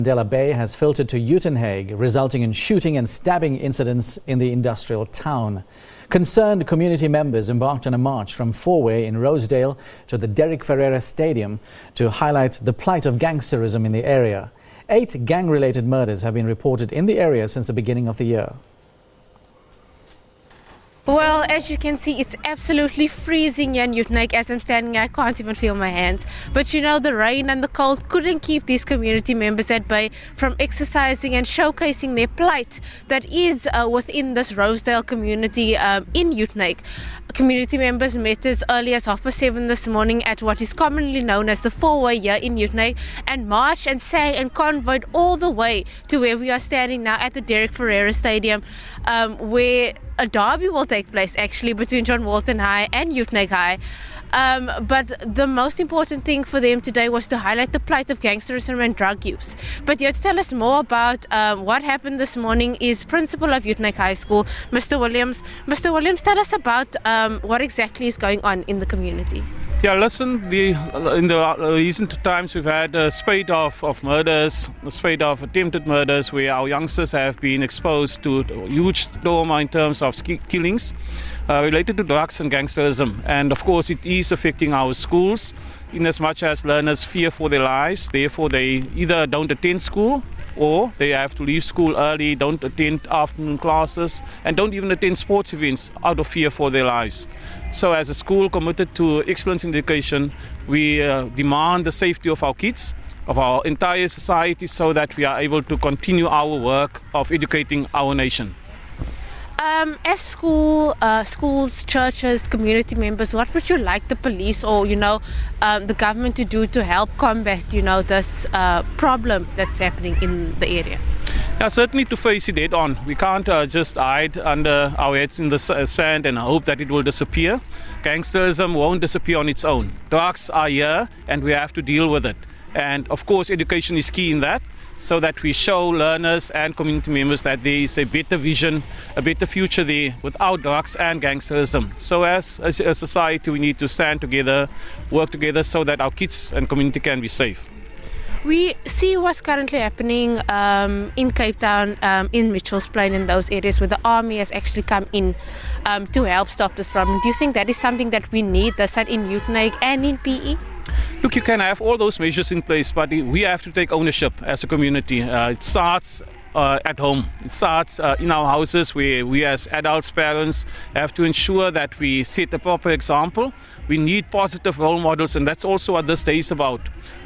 Mandela Bay has filtered to Uitenhage, resulting in shooting and stabbing incidents in the industrial town. Concerned community members embarked on a march from Fourway in Rosedale to the Derrick Ferreira Stadium to highlight the plight of gangsterism in the area. 8 gang-related murders have been reported in the area since the beginning of the year. Well, as you can see, it's absolutely freezing here in Uitenhage. As I'm standing here, I can't even feel my hands. But you know, the rain and the cold couldn't keep these community members at bay from exercising and showcasing their plight that is within this Rosedale community in Uitenhage. Community members met as early as 7:30 this morning at what is commonly known as the Fourway here in Uitenhage and marched and sang and convoyed all the way to where we are standing now at the Derrick Ferreira Stadium, where a derby will take place actually between John Walton High and Uitenhage High. But the most important thing for them today was to highlight the plight of gangsterism and drug use. But here to tell us more about what happened this morning is Principal of Uitenhage High School, Mr. Williams. Mr. Williams, tell us about what exactly is going on in the community. Yeah, listen, in the recent times we've had a spate of murders, a spate of attempted murders where our youngsters have been exposed to huge trauma in terms of killings related to drugs and gangsterism. And of course it is affecting our schools in as much as learners fear for their lives. Therefore they either don't attend school or they have to leave school early, don't attend afternoon classes, and don't even attend sports events out of fear for their lives. So as a school committed to excellence in education, we demand the safety of our kids, of our entire society, so that we are able to continue our work of educating our nation. As schools, churches, community members, what would you like the police or, the government to do to help combat, this problem that's happening in the area? Yeah, certainly to face it head on. We can't just hide under our heads in the sand and hope that it will disappear. Gangsterism won't disappear on its own. Drugs are here and we have to deal with it. And of course, education is key in that, so that we show learners and community members that there is a better vision, a better future there without drugs and gangsterism. So as a society, we need to stand together, work together so that our kids and community can be safe. We see what's currently happening in Cape Town, in Mitchell's Plain, in those areas where the army has actually come in to help stop this problem. Do you think that is something that we need, that in Uitenhage and in PE? Look, you can have all those measures in place, but we have to take ownership as a community. It starts at home. It starts in our houses, where we as adults, parents, have to ensure that we set a proper example. We need positive role models, and that's also what this day is about,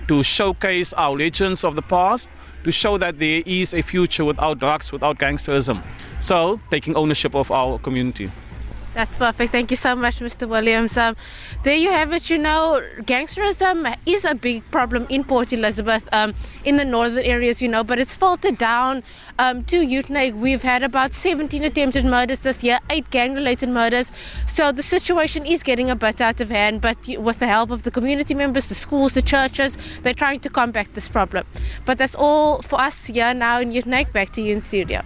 to showcase our legends of the past, to show that there is a future without drugs, without gangsterism. So, taking ownership of our community. That's perfect. Thank you so much, Mr. Williams. There you have it. Gangsterism is a big problem in Port Elizabeth, in the northern areas, but it's filtered down to Uitenhage. We've had about 17 attempted murders this year, 8 gang-related murders. So the situation is getting a bit out of hand, but with the help of the community members, the schools, the churches, they're trying to combat this problem. But that's all for us here now in Uitenhage. Back to you in studio.